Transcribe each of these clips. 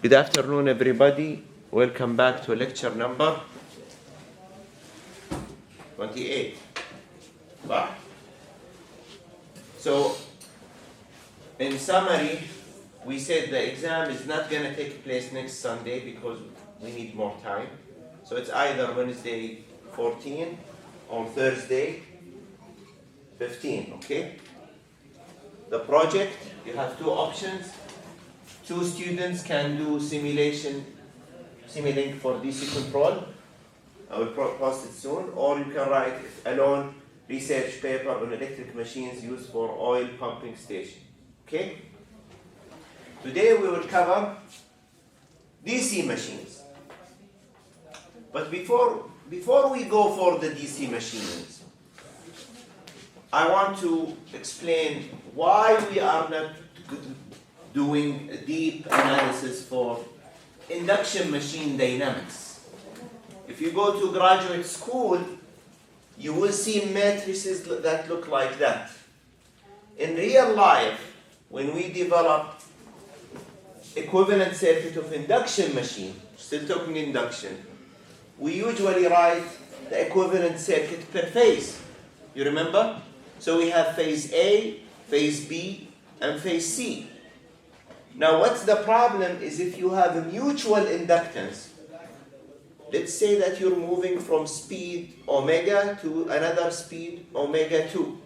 Good afternoon, everybody. Welcome back to lecture number 28. Right? So, in summary, we said the exam is not going to take place next Sunday because we need more time. So it's either Wednesday 14 or Thursday 15, okay? The project, you have two options. Two students can do simulink for DC control. I will post it soon. Or you can write alone research paper on electric machines used for oil pumping station. Okay? Today we will cover DC machines. But before we go for the DC machines, I want to explain why we are not doing a deep analysis for induction machine dynamics. If you go to graduate school, you will see matrices that look like that. In real life, when we develop equivalent circuit of induction machine, still talking induction, we usually write the equivalent circuit per phase. You remember? So we have phase A, phase B, and phase C. Now what's the problem is if you have a mutual inductance, let's say that you're moving from speed omega to another speed omega 2.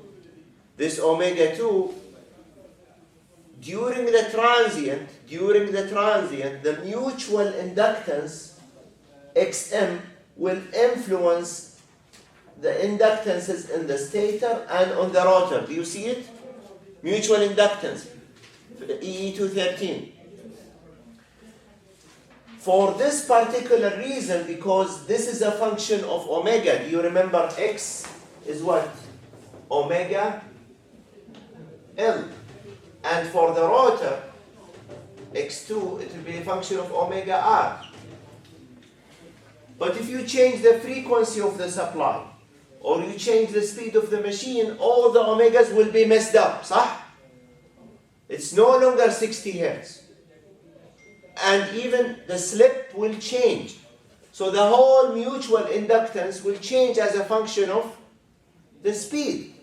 This omega 2, during the transient, the mutual inductance Xm will influence the inductances in the stator and on the rotor. Do you see it? Mutual inductance. EE213. For this particular reason, because this is a function of omega, do you remember X is what? Omega L. And for the rotor, X2, it will be a function of omega R. But if you change the frequency of the supply, or you change the speed of the machine, all the omegas will be messed up, صح? It's no longer 60 Hertz. And even the slip will change. So the whole mutual inductance will change as a function of the speed.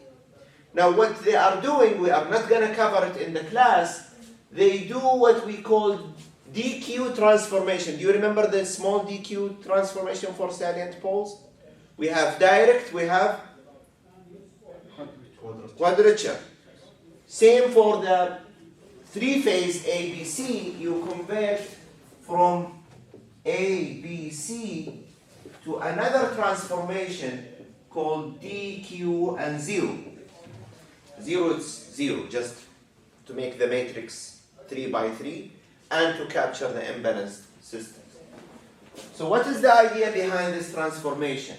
Now what they are doing, we are not going to cover it in the class, they do what we call DQ transformation. Do you remember the small DQ transformation for salient poles? We have direct, we have quadrature. Same for the three-phase ABC, you convert from ABC to another transformation called DQ and 0. 0 is 0, just to make the matrix 3 by 3 and to capture the imbalanced system. So what is the idea behind this transformation?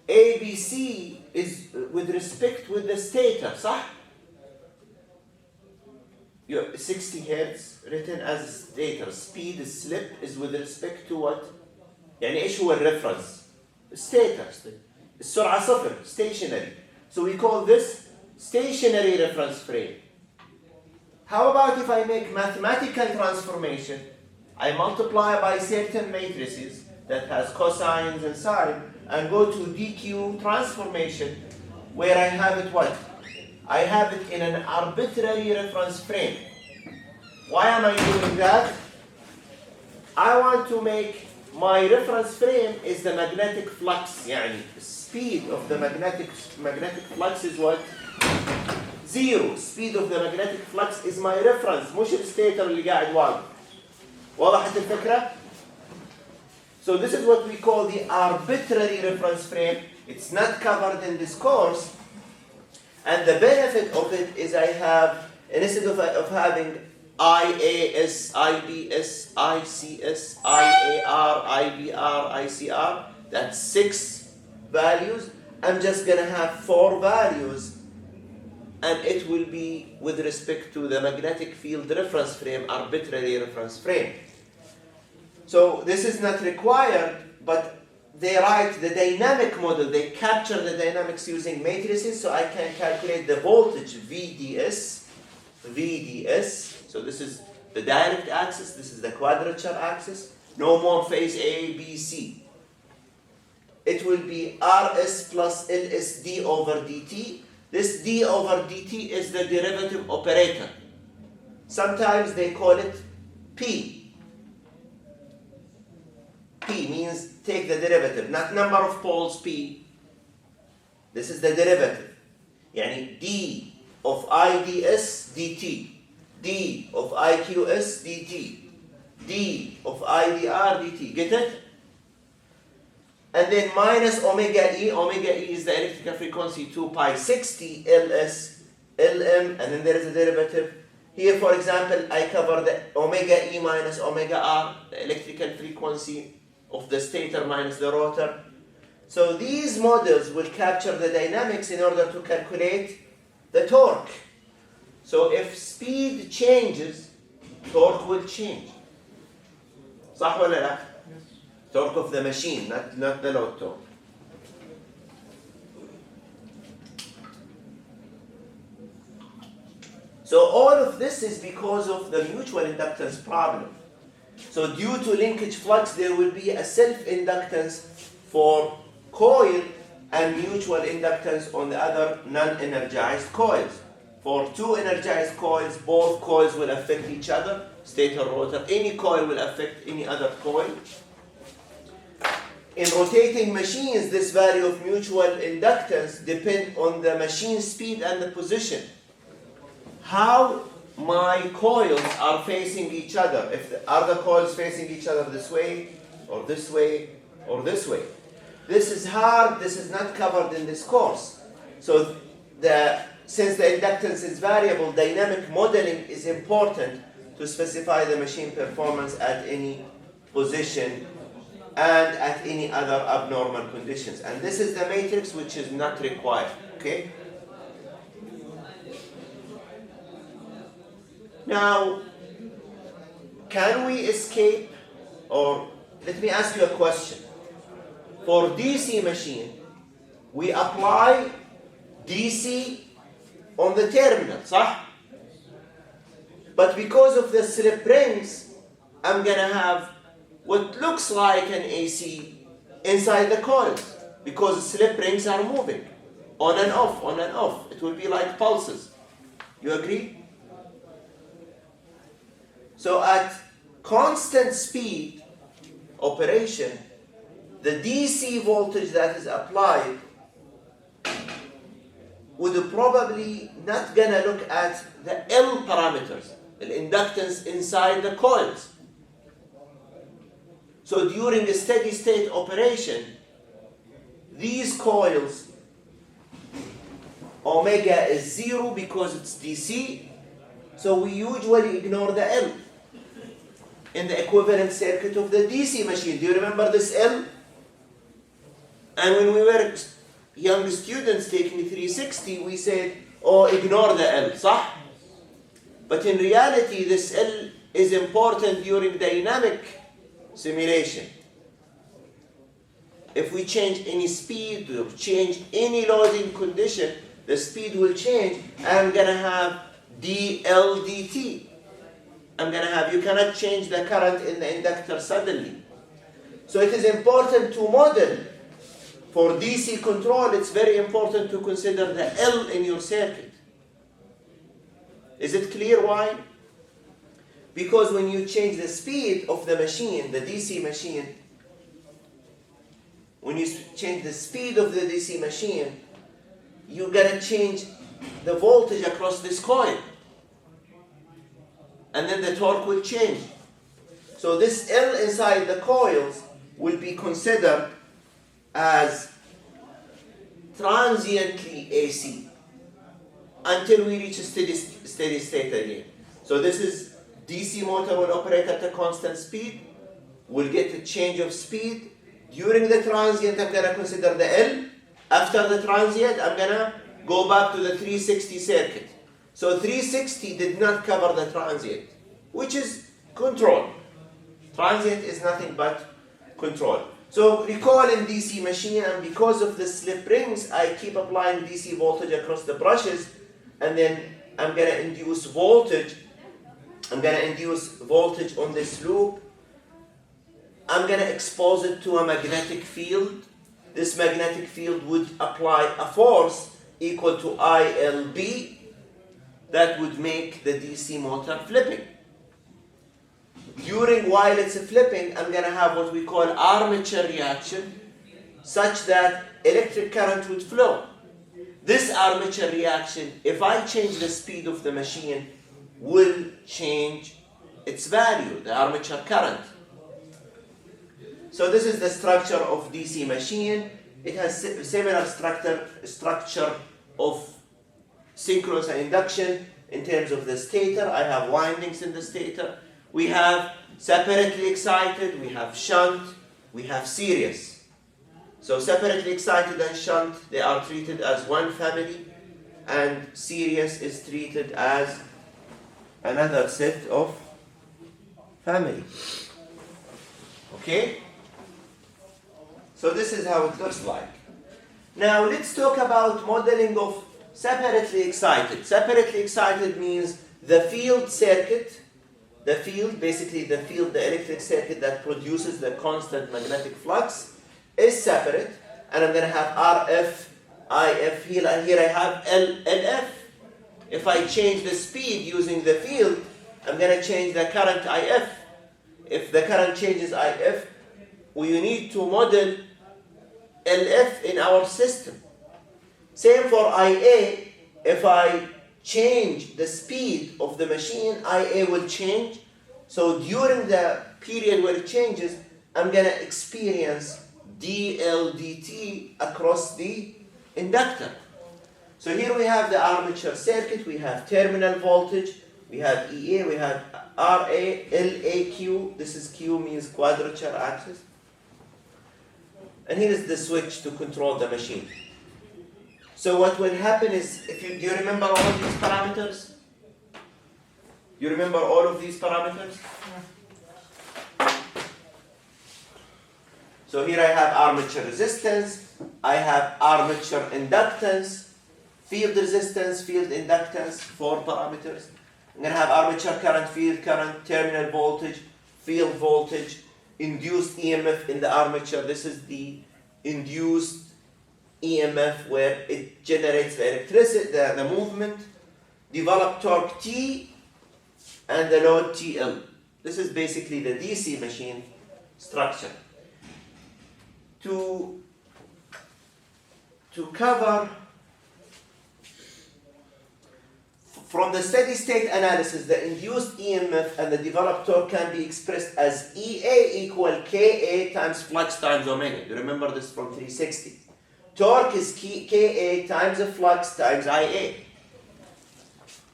ABC is with respect with the stator, صح? 60 Hertz written as stator. Speed slip is with respect to what? يعني ايش هو الريفرنس؟ stator. السرعة صفر, stationary. So we call this stationary reference frame. How about if I make mathematical transformation? I multiply by certain matrices that has cosines and sine and go to DQ transformation where I have it what? I have it in an arbitrary reference frame. Why am I doing that? I want to make my reference frame is the magnetic flux. يعني the speed of the magnetic flux is what? 0. Speed of the magnetic flux is my reference. مش الستيتر اللي قاعد واقف. وضحت الفكرة؟ So this is what we call the arbitrary reference frame. It's not covered in this course. And the benefit of it is I have, instead of having IAS, IBS, ICS, IAR, IBR, ICR, that's 6 values, I'm just going to have 4 values, and it will be with respect to the magnetic field reference frame, arbitrary reference frame. So this is not required, but they write the dynamic model, they capture the dynamics using matrices, so I can calculate the voltage VDS, so this is the direct axis, this is the quadrature axis, no more phase A, B, C. It will be Rs plus Ls d over dt. This d over dt is the derivative operator. Sometimes they call it P. P means take the derivative, not number of poles P. This is the derivative. Yani d of IDS dt, d of IQS dt, d of IDR dt. Get it? And then minus omega E. Omega E is the electrical frequency 2 pi 60 Ls Lm, and then there is a derivative. Here, for example, I cover the omega E minus omega R, the electrical frequency of the stator minus the rotor. So these models will capture the dynamics in order to calculate the torque. So if speed changes, torque will change. صح ولا لا? Torque of the machine, not the load torque. So all of this is because of the mutual inductance problem. So due to linkage flux, there will be a self-inductance for coil and mutual inductance on the other non-energized coils. For two energized coils, both coils will affect each other, stator, rotor. Any coil will affect any other coil. In rotating machines, this value of mutual inductance depends on the machine speed and the position. How my coils are facing each other. Are the coils facing each other this way, or this way, or this way? This is hard, this is not covered in this course. So since the inductance is variable, dynamic modeling is important to specify the machine performance at any position and at any other abnormal conditions. And this is the matrix which is not required, okay? Now, can we escape, or let me ask you a question. For DC machine, we apply DC on the terminal, صح? But because of the slip rings, I'm gonna have what looks like an AC inside the coils, because slip rings are moving on and off, on and off. It will be like pulses. You agree? So at constant speed operation, the DC voltage that is applied would probably not gonna look at the L parameters, the inductance inside the coils. So during a steady state operation, these coils, omega is 0 because it's DC, so we usually ignore the L in the equivalent circuit of the DC machine. Do you remember this L? And when we were young students taking 360, we said, oh, ignore the L, صح? But in reality, this L is important during dynamic simulation. If we change any speed or change any loading condition, the speed will change. I'm going to have dL dt. You cannot change the current in the inductor suddenly. So it is important to model. For DC control, it's very important to consider the L in your circuit. Is it clear why? Because when you change the speed of the machine, the DC machine, when you change the speed of the DC machine, you're going to change the voltage across this coil. And then the torque will change. So this L inside the coils will be considered as transiently AC until we reach a steady state again. So this is DC motor will operate at a constant speed. We'll get a change of speed. During the transient, I'm going to consider the L. After the transient, I'm going to go back to the 360 circuit. So 360 did not cover the transient, which is control. Transient is nothing but control. So recall in DC machine, and because of the slip rings, I keep applying DC voltage across the brushes, and then I'm going to induce voltage I'm going to induce voltage on this loop. I'm going to expose it to a magnetic field. This magnetic field would apply a force equal to ILB that would make the DC motor flipping. While it's flipping, I'm going to have what we call armature reaction, such that electric current would flow. This armature reaction, if I change the speed of the machine, will change its value, the armature current. So this is the structure of DC machine. It has similar structure of synchronous and induction in terms of the stator. I have windings in the stator. We have separately excited, we have shunt, we have series. So separately excited and shunt, they are treated as one family, and series is treated as another set of family. Okay? So this is how it looks like. Now let's talk about modeling of separately excited. Separately excited means the field circuit, basically the electric circuit that produces the constant magnetic flux is separate, and I'm going to have RF, IF, here I have LF. If I change the speed using the field, I'm going to change the current IF. If the current changes IF, we need to model LF in our system. Same for IA. If I change the speed of the machine, IA will change. So during the period where it changes, I'm going to experience dLdt across the inductor. So here we have the armature circuit, we have terminal voltage, we have EA, we have RA, LA, Q. This is Q means quadrature axis. And here is the switch to control the machine. So what will happen is, do you remember all of these parameters? You remember all of these parameters? Yeah. So here I have armature resistance, I have armature inductance, field resistance, field inductance, 4 parameters. I'm going to have armature current, field current, terminal voltage, field voltage, induced EMF in the armature. This is the induced EMF where it generates the electricity, the movement, developed torque T, and the load TL. This is basically the DC machine structure. To cover, from the steady state analysis, the induced EMF and the developed torque can be expressed as EA equal KA times flux times omega. You remember this from 360. Torque is KA times the flux times IA,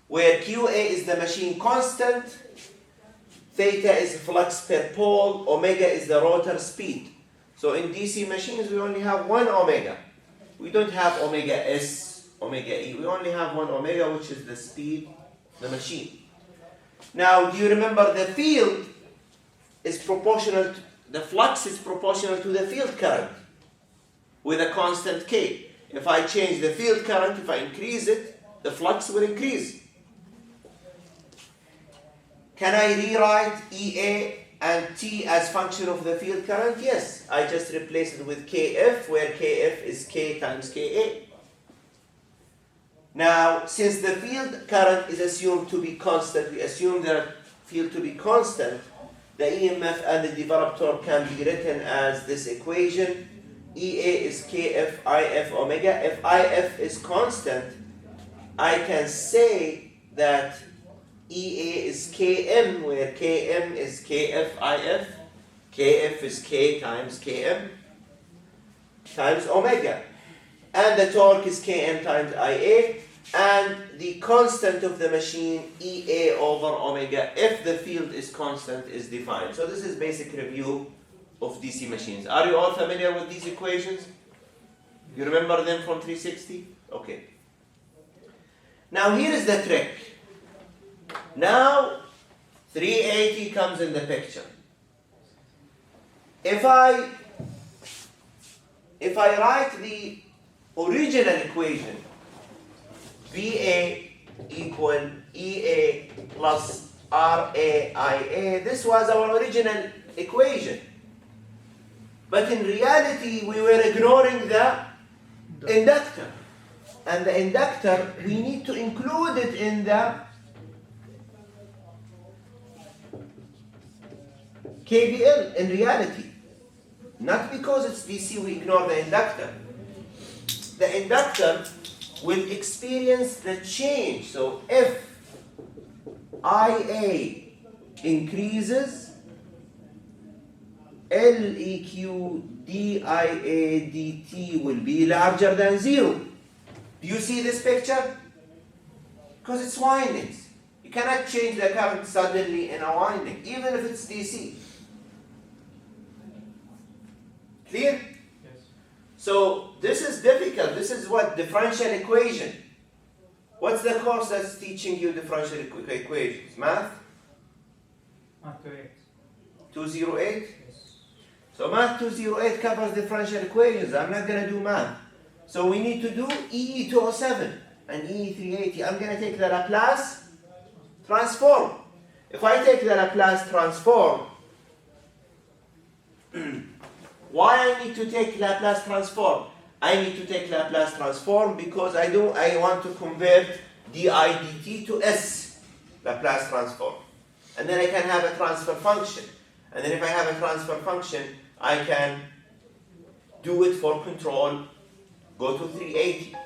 where QA is the machine constant, theta is flux per pole, omega is the rotor speed. So in DC machines, we only have one omega. We don't have omega S, omega E. We only have one omega, which is the speed of the machine. Now, do you remember the field is proportional, the flux is proportional to the field current with a constant K. If I change the field current, if I increase it, the flux will increase. Can I rewrite EA and T as function of the field current? Yes. I just replace it with KF, where KF is K times KA. Now, since the field current is assumed to be constant, we assume the field to be constant, the EMF and the developed torque can be written as this equation. EA is KF, IF, omega. If IF is constant, I can say that EA is Km, where Km is KF, IF. KF is K times Km times omega. And the torque is Km times IA. And the constant of the machine, EA over omega, if the field is constant, is defined. So this is basic review of DC machines. Are you all familiar with these equations? You remember them from 360? Okay. Now here is the trick. Now 380 comes in the picture. If I write the original equation, VA equal EA plus RAIA. This was our original equation. But in reality, we were ignoring the inductor. And the inductor, we need to include it in the KVL in reality. Not because it's DC, we ignore the inductor. The inductor will experience the change. So if IA increases, LEQ DIA dt will be larger than 0. Do you see this picture? Because it's windings. You cannot change the current suddenly in a winding, even if it's DC. Clear? Yes. So this is difficult. This is what? Differential equation. What's the course that's teaching you differential equations? Math? Math 208. 208? Yes. So math 208 covers differential equations. I'm not going to do math. So we need to do EE 207 and EE 380. I'm going to take the Laplace transform. If I take the Laplace transform, why I need to take Laplace transform? I need to take Laplace transform because I want to convert di dt to s, Laplace transform. And then I can have a transfer function. And then if I have a transfer function, I can do it for control, go to 380.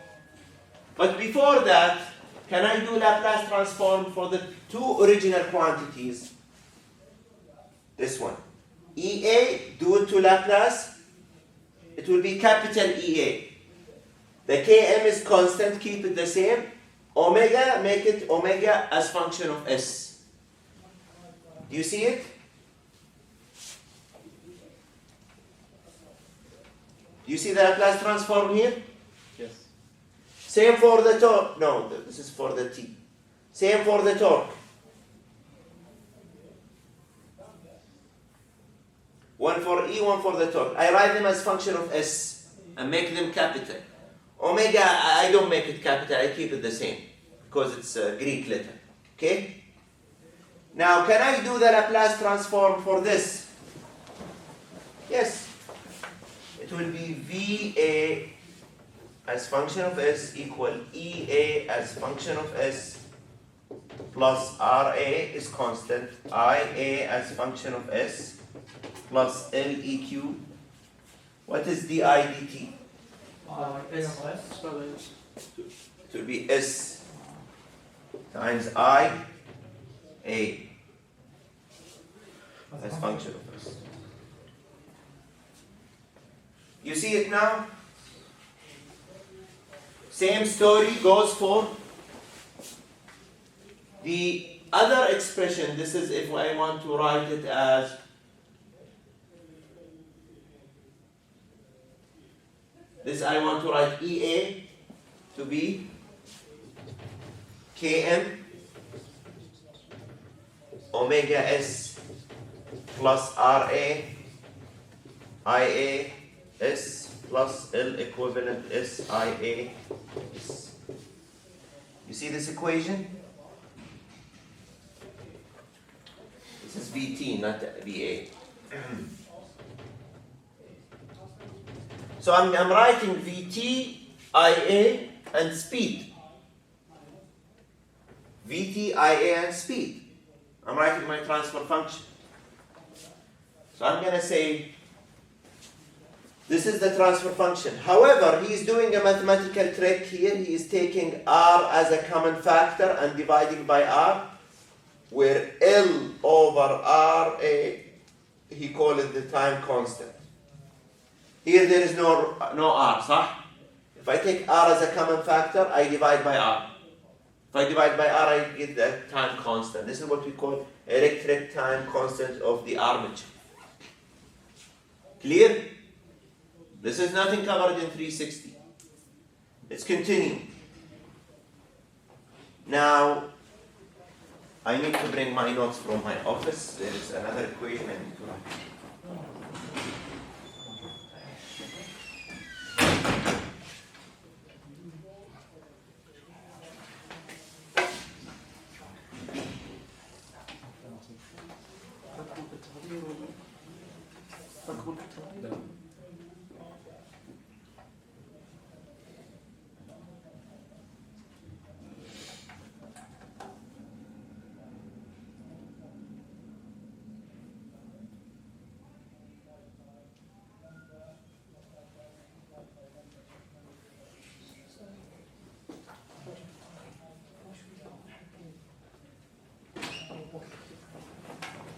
But before that, can I do Laplace transform for the two original quantities? This one. EA, do it to Laplace. It will be capital EA. The Km is constant, keep it the same. Omega, make it omega as function of S. Do you see it? Do you see the Laplace transform here? Yes. Same for the torque. No, this is for the T. Same for the torque. One for E, one for the torque. I write them as function of S and make them capital. Omega, I don't make it capital, I keep it the same because it's a Greek letter. Okay? Now, can I do the Laplace transform for this? Yes. It will be VA as function of S equal EA as function of S plus RA is constant, IA as function of S plus LEQ. What is di dt? S. It will be S times I A as function of S. You see it now? Same story goes for the other expression. This is if I want to write it as this, I want to write EA to be Km omega S plus RA IA S plus L equivalent SIA S. You see this equation? This is VT, not VA. So I'm writing VT, IA, and speed. VT, IA, and speed. I'm writing my transfer function. So I'm going to say, this is the transfer function. However, he is doing a mathematical trick here. He is taking R as a common factor and dividing by R, where L over RA, he called it the time constant. Here there is no R, صح? If I take R as a common factor, I divide by R. If I divide by R, I get the time constant. This is what we call electric time constant of the armature. Clear? This is nothing covered in 360. Let's continue. Now, I need to bring my notes from my office. There is another equation I need to write. أقول لا.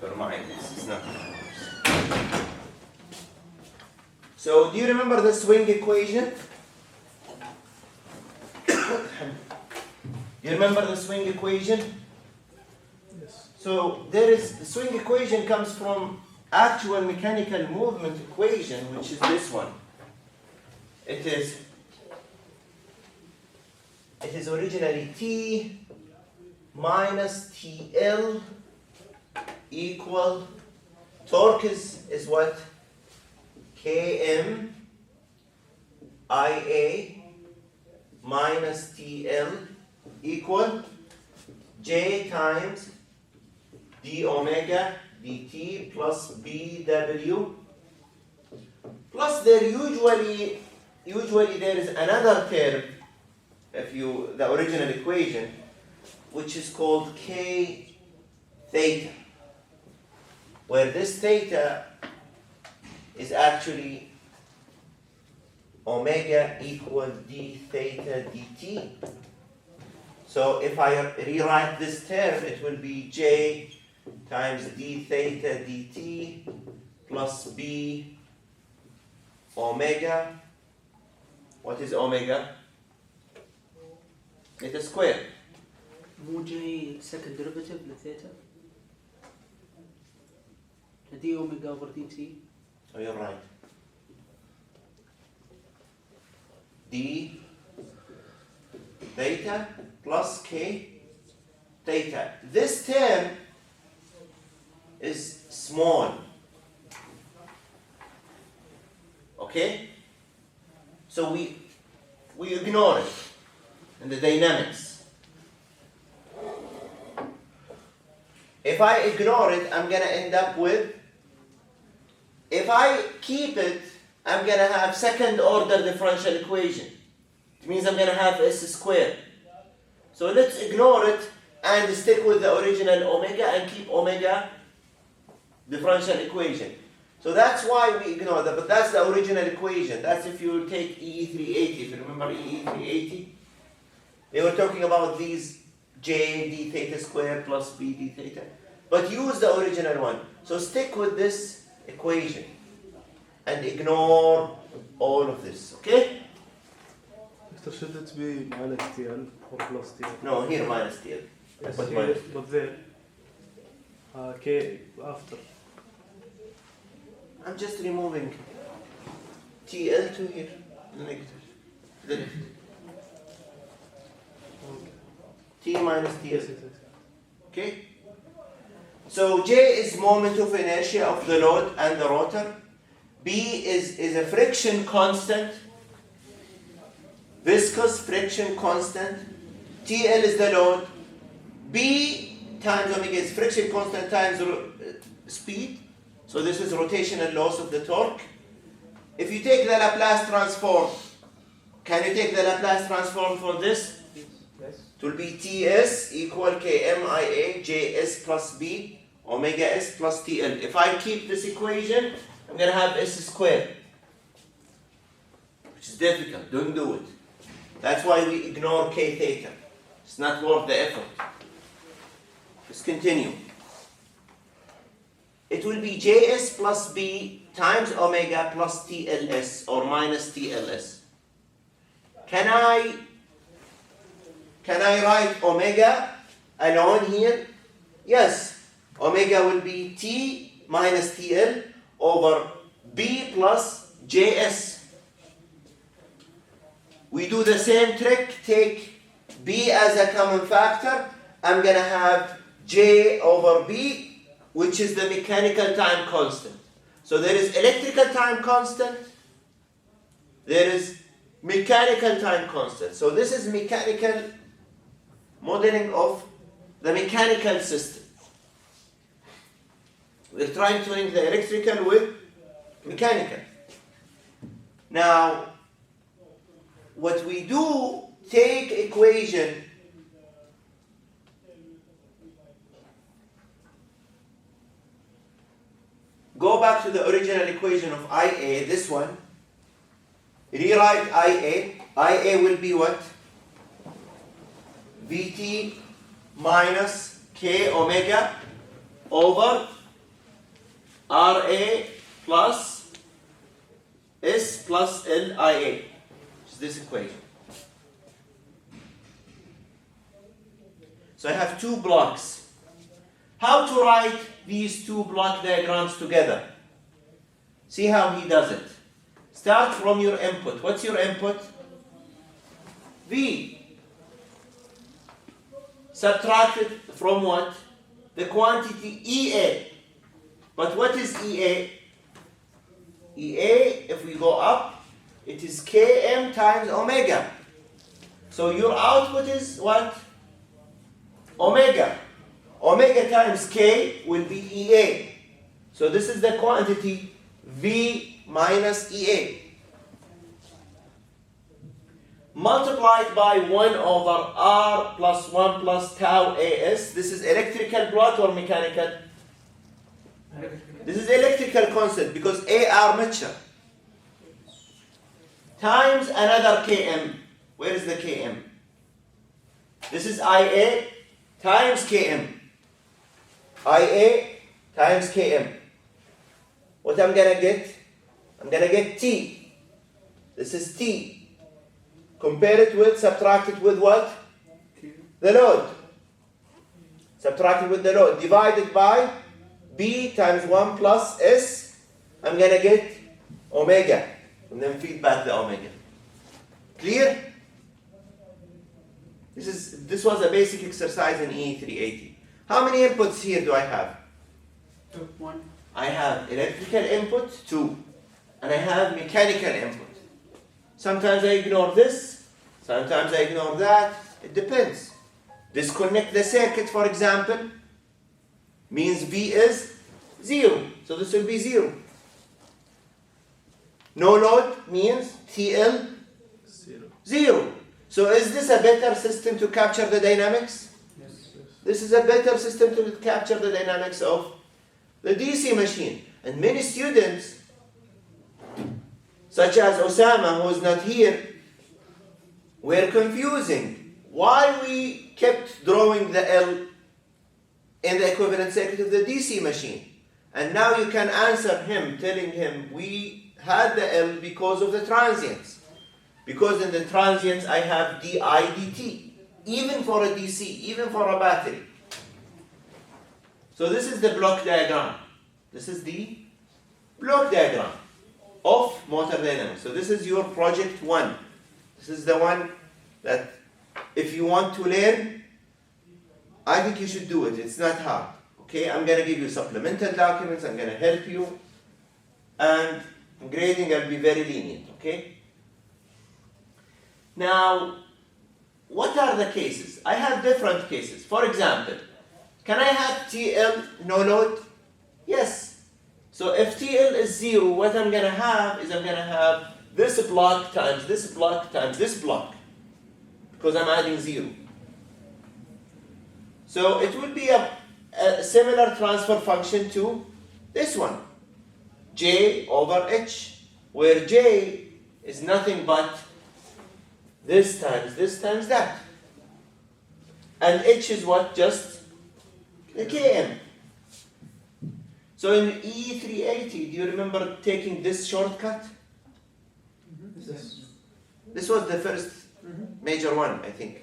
Never mind, this is not. So, do you remember the swing equation? You remember the swing equation? Yes. So, there is the swing equation comes from actual mechanical movement equation, which is this one. It is originally T minus TL equal torque is what? Km IA minus TL equal J times d omega dt plus BW plus there usually there is another term the original equation which is called K theta, where this theta is actually omega equal d theta dt. So if I rewrite this term, it will be J times d theta dt plus B omega. What is omega? Theta squared. مو جاي second derivative لثيتا دي أوميجا over dt. Oh, you're right. D theta plus K theta. This term is small. Okay? So we ignore it in the dynamics. If I ignore it, I'm going to end up with, if I keep it, I'm going to have second order differential equation. It means I'm going to have s squared. So let's ignore it and stick with the original omega and keep omega differential equation. So that's why we ignore that, but that's the original equation. That's if you take EE380, if you remember EE380. They were talking about these J d theta squared plus B d theta. But use the original one. So stick with this equation and ignore all of this, okay? Doctor, should it be minus TL or plus TL? No, here minus TL. Yes, But here, minus. but there. K after. I'm just removing TL to here, negative. Then T minus TL. Yes, yes, yes. Okay? So J is moment of inertia of the load and the rotor. B is a friction constant, viscous friction constant. TL is the load. B times omega is friction constant times speed. So this is rotational loss of the torque. If you take the Laplace transform, can you take the Laplace transform for this? Yes. It will be Ts equal Kmia Js plus B omega s plus TL. If I keep this equation, I'm going to have s squared, which is difficult. Don't do it. That's why we ignore k theta. It's not worth the effort. Let's continue. It will be Js plus B times omega plus TLS or minus TLS. Can I write omega alone here? Yes. Omega will be T minus TL over B plus Js. We do the same trick. Take B as a common factor. I'm going to have J over B, which is the mechanical time constant. So there is electrical time constant. There is mechanical time constant. So this is mechanical modeling of the mechanical system. We're trying to link the electrical with mechanical. Now, what we do, take equation go back to the original equation of IA, this one, rewrite IA. IA will be what? Vt minus K omega over RA plus S plus LIA. It's this equation. So I have two blocks. How to write these two block diagrams together? See how he does it. Start from your input. What's your input? V. Subtracted from what? The quantity EA. But what is EA? EA, if we go up, it is Km times omega. So your output is what? Omega. Omega times K will be EA. So this is the quantity V minus EA. Multiplied by 1 over R plus 1 plus tau AS. This is electrical block or mechanical? This is electrical constant because A armature. Times another Km. Where is the Km? This is IA times Km. IA times Km. What I'm gonna get? I'm gonna get T. This is T. Compare it with, subtract it with what? The load. Subtract it with the load. Divided by B times 1 plus S. I'm gonna get omega. And then feed back the omega. Clear? This was a basic exercise in E380. How many inputs here do I have? 1. I have electrical input, 2. And I have mechanical input. Sometimes I ignore this, sometimes I ignore that. It depends. Disconnect the circuit, for example, means V is 0. So this will be 0. No load means TL 0. So is this a better system to capture the dynamics? Yes. This is a better system to capture the dynamics of the DC machine. And many students, such as Osama, who is not here, were confusing why we kept drawing the L in the equivalent circuit of the DC machine. And now you can answer him, telling him we had the L because of the transients. Because in the transients I have di dt, even for a DC, even for a battery. So this is the block diagram. This is the block diagram of motor dynamics. So this is your project 1. This is the one that if you want to learn, I think you should do it. It's not hard. Okay, I'm going to give you supplemental documents. I'm going to help you. And grading, I'll be very lenient. Okay? Now, what are the cases? I have different cases. For example, can I have TL no load? Yes. So if TL is 0, what I'm going to have is I'm going to have this block times this block times this block. Because I'm adding 0. So it would be a similar transfer function to this one. J over H. Where J is nothing but this times that. And H is what? Just the Km. So in E380, do you remember taking this shortcut? Yes. This was the first major one, I think.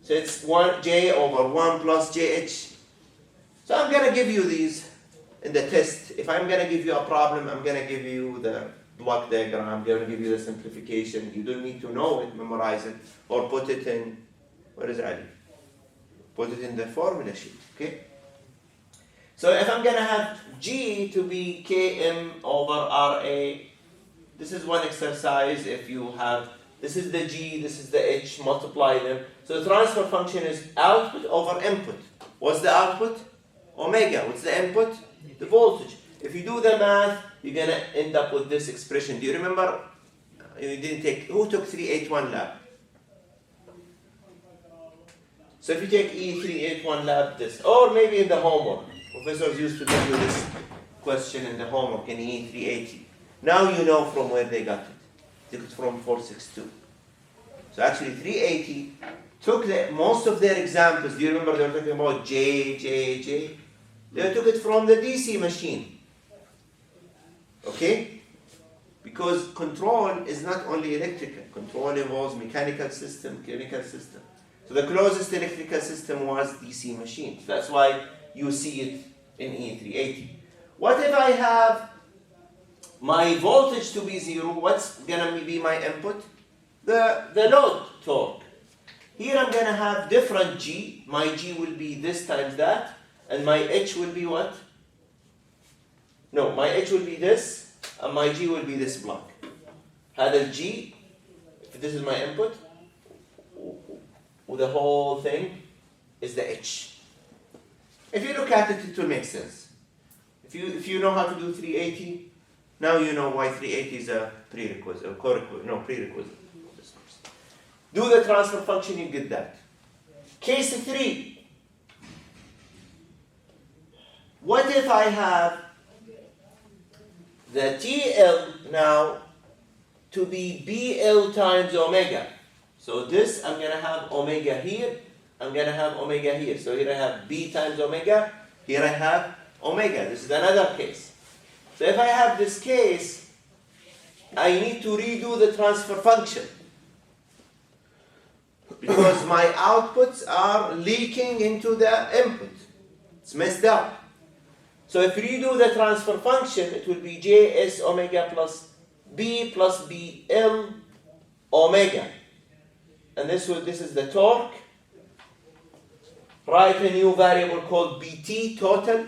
So it's 1J over 1 plus JH. So I'm going to give you these in the test. If I'm going to give you a problem, I'm going to give you the block diagram. I'm going to give you the simplification. You don't need to know it, memorize it, or put it in, where is Ali? Put it in the formula sheet, okay? So if I'm going to have G to be Km over RA, this is one exercise. If you have, this is the G, this is the H, multiply them. So the transfer function is output over input. What's the output? Omega. What's the input? The voltage. If you do the math, you're gonna end up with this expression. Do you remember? You didn't take, who took 381 lab? So if you take E381 lab this, or maybe in the homework, professors used to give you this question in the homework in E380. Now you know from where they got it. They took it from 462. So actually 380 took most of their examples. Do you remember they were talking about J? They took it from the DC machine. Okay? Because control is not only electrical. Control involves mechanical system, chemical system. So the closest electrical system was DC machine. So that's why you see it in E380. What if I have my voltage to be 0? What's gonna be my input? The load torque. Here I'm gonna have different G. My G will be this times that, and my H will be what? No, my H will be this, and my G will be this block. هذا G, if this is my input, the whole thing is the H. If you look at it, it will make sense. If you know how to do 380, now you know why 380 is a prerequisite, or prerequisite. Do the transfer function, you get that. Case 3. What if I have the TL now to be BL times omega? So this, I'm going to have omega here, I'm going to have omega here. So here I have B times omega, here I have omega. This is another case. So if I have this case, I need to redo the transfer function, because my outputs are leaking into the input. It's messed up. So if you redo the transfer function, it will be JS omega plus BL omega. And this is the torque. Write a new variable called BT, total,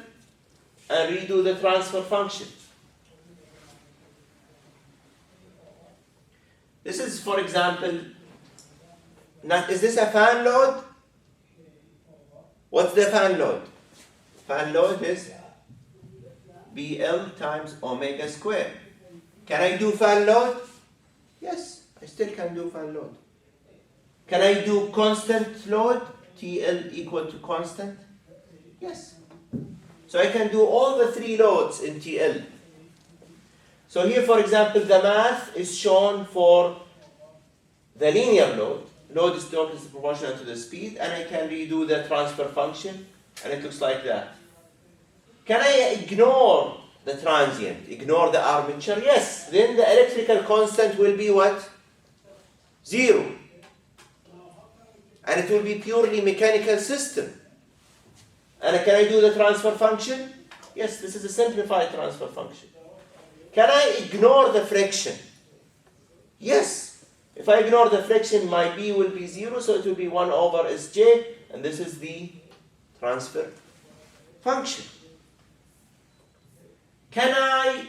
and redo the transfer function. This is, for example, is this a fan load? What's the fan load? Fan load is BL times omega squared. Can I do fan load? Yes, I still can do fan load. Can I do constant load? TL equal to constant? Yes. So I can do all the 3 loads in TL. So here, for example, the math is shown for the linear load. Load is directly proportional to the speed, and I can redo the transfer function, and it looks like that. Can I ignore the transient, ignore the armature? Yes. Then the electrical constant will be what? 0. And it will be purely mechanical system. And can I do the transfer function? Yes, this is a simplified transfer function. Can I ignore the friction? Yes. If I ignore the friction, my B will be 0, so it will be 1 over Sj, and this is the transfer function. Can I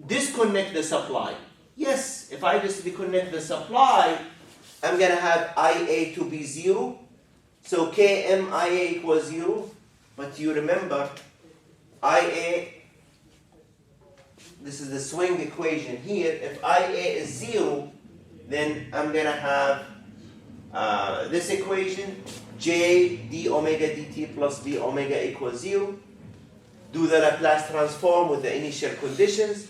disconnect the supply? Yes. If I just disconnect the supply, I'm going to have IA to be 0. So Km IA equals 0. But you remember, IA, this is the swing equation here. If IA is 0, then I'm going to have this equation, J d omega dt plus d omega equals 0. Do the Laplace transform with the initial conditions.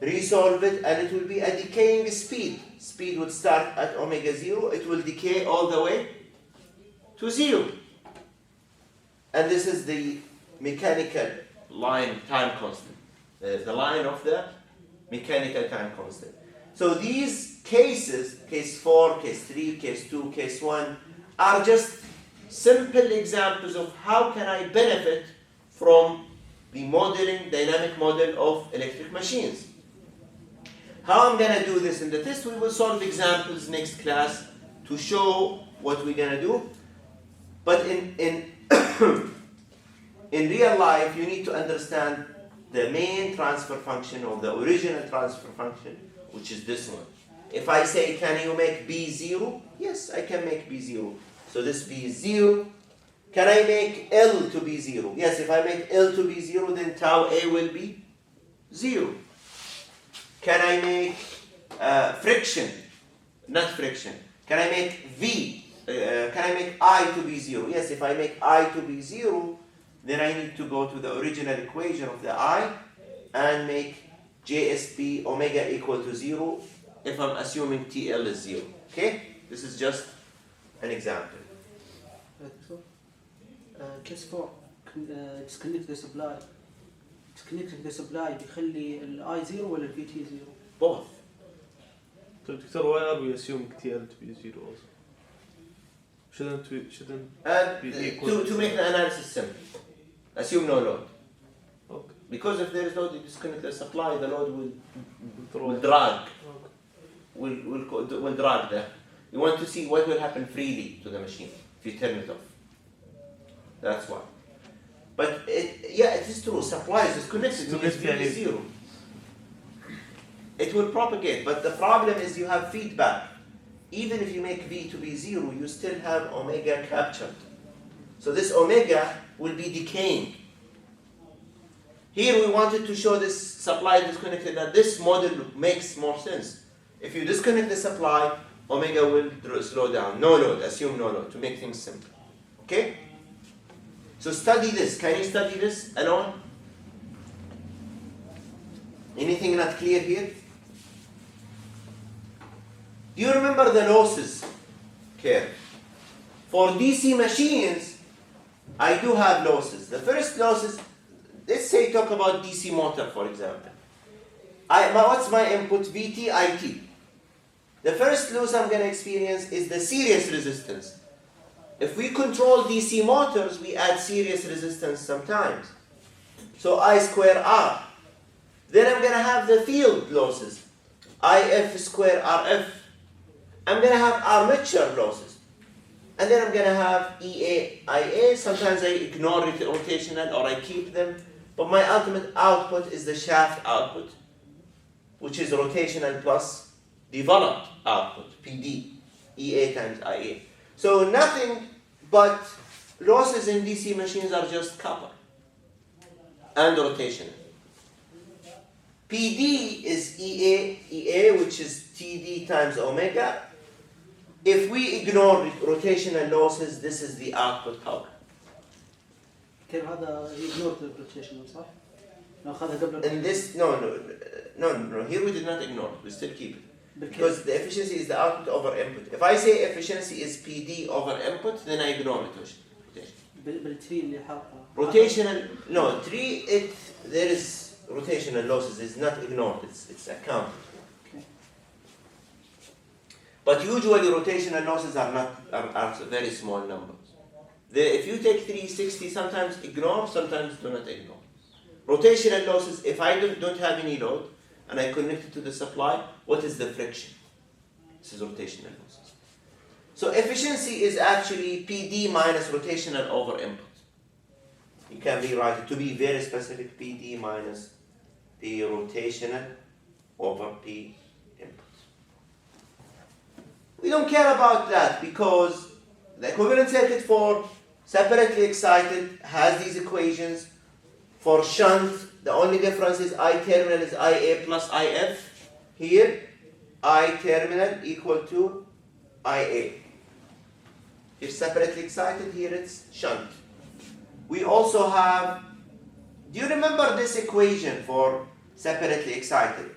Resolve it, and it will be a decaying speed. Speed would start at omega 0. It will decay all the way to 0. And this is the mechanical line time constant. The line of the mechanical time constant. So these cases, case 4, case 3, case 2, case 1, are just simple examples of how can I benefit from the modeling, dynamic model of electric machines. How I'm going to do this in the test, we will solve examples next class to show what we're going to do. But in real life, you need to understand the main transfer function, or the original transfer function, which is this one. If I say, can you make B 0? Yes, I can make B 0. So this B is 0, Can I make L to be 0? Yes, if I make L to be 0, then tau A will be 0. Can I make friction? Not friction. Can I make V? Can I make I to be 0? Yes, if I make I to be 0, then I need to go to the original equation of the I and make JSP omega equal to 0 if I'm assuming TL is 0. Okay? This is just an example. Case 4 disconnect the supply. Disconnecting the supply بيخلي ال I 0 ولا ال VT 0؟ Both. So Dr. why are we assuming TL to be 0 also? Shouldn't we, And be equal to make the analysis simple, assume no load. Okay. Because if there is load, you disconnect the supply, the load will Withdraw. drag. Okay. Will drag there. You want to see what will happen freely to the machine if you turn it off. That's why. But it is true. Supply is disconnected. Means V is 0. It will propagate, but the problem is you have feedback. Even if you make V to be 0, you still have omega captured. So this omega will be decaying. Here we wanted to show this supply disconnected, that this model makes more sense. If you disconnect the supply, omega will slow down. No load, assume no load, to make things simple. Okay? So study this. Can you study this alone? Anything not clear here? Do you remember the losses curve? For DC machines, I do have losses. The first losses, let's say talk about DC motor, for example. What's my input? VT, IT. The first loss I'm going to experience is the series resistance. If we control DC motors, we add series resistance sometimes. So I square R. Then I'm going to have the field losses. IF square RF. I'm going to have armature losses. And then I'm going to have EA, IA. Sometimes I ignore rotational or I keep them. But my ultimate output is the shaft output, which is rotational plus developed output, PD, EA times IA. So nothing but losses in DC machines are just copper and rotational. PD is EA, which is TD times omega. If we ignore rotational losses, this is the output power. كيف هذا يجنور الروتيشن صح؟ ناخذها قبل. In this, no. Here we did not ignore it. We still keep it. Because the efficiency is the output over input. If I say efficiency is PD over input, then I ignore rotation. بالتري اللي حاطه. Rotational, no, there is rotational losses. It's not ignored. It's accounted. Okay. But usually rotational losses are very small numbers. If you take 360, sometimes ignore, sometimes do not ignore. Rotational losses, if I don't have any load and I connect it to the supply, what is the friction? This is rotational losses. So efficiency is actually PD minus rotational over input. You can rewrite it to be very specific, PD minus P rotational over P input. We don't care about that because the equivalent circuit for separately excited has these equations. For shunt, the only difference is I terminal is IA plus IF. Here, I terminal equal to IA. If separately excited, here it's shunt. We also have, do you remember this equation for separately excited?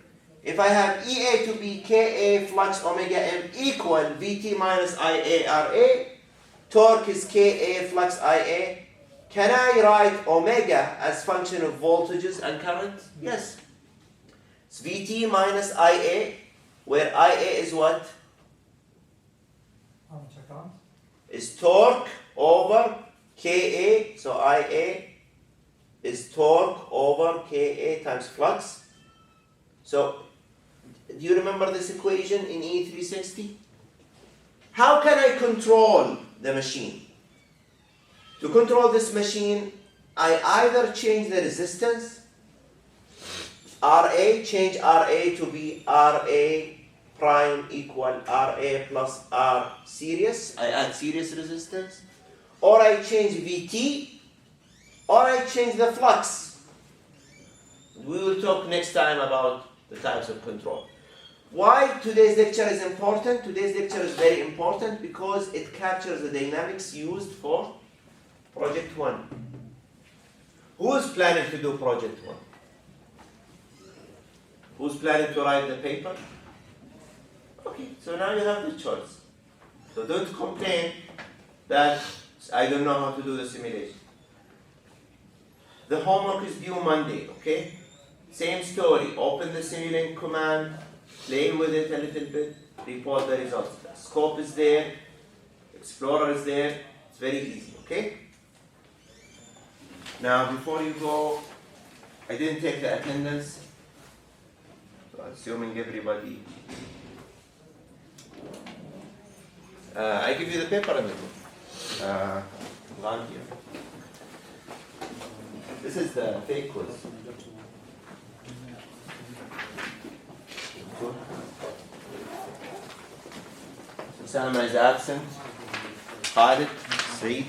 If I have EA to be KA flux omega M equal VT minus IA RA, torque is KA flux IA. Can I write omega as function of voltages and current? Yes. It's VT minus IA, where IA is what? Is torque over KA, so IA is torque over KA times flux. So, do you remember this equation in E360? How can I control the machine? To control this machine, I either change the resistance, RA, change RA to be RA prime equal RA plus R series. I add series resistance. or I change VT, or I change the flux. We will talk next time about the types of control. Why today's lecture is important? Today's lecture is very important because it captures the dynamics used for project 1. Who is planning to do project 1? Who's planning to write the paper? Okay, so now you have the choice. So don't complain that I don't know how to do the simulation. The homework is due Monday, okay? Same story, open the Simulink command, play with it a little bit, report the results. Scope is there, Explorer is there, it's very easy, okay? Now before you go, I didn't take the attendance, so assuming everybody. I give you the paper in the room. Around here. This is the fake quiz. Salma is absent. Khalid, Saeed,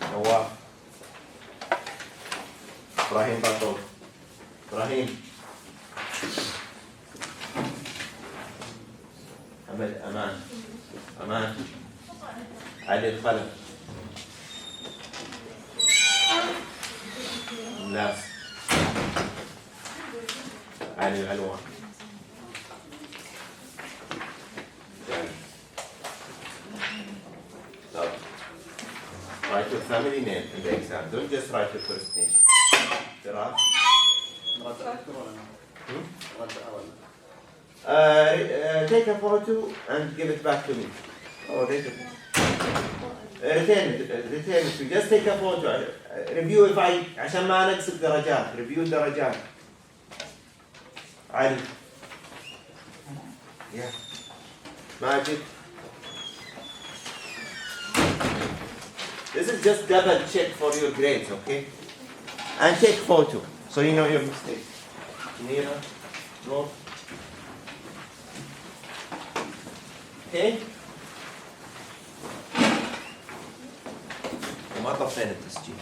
Nawaf, Ibrahim Bato, Ibrahim, Ahmed Aman, Aman, Ali Al-Khalaf, Las, Ali Al-Alwan. So, write your family name in the exam. Don't just write your first name. Firas? Take a photo and give it back to me. Oh, retain it. Just take a photo. Review if I عشان ما نكسب درجات. Review الدرجات. علي. Yeah. Magic. This is just double check for your grades, okay? And take photo, so you know your mistake. Nira, no. Okay? وما طفينا التسجيل.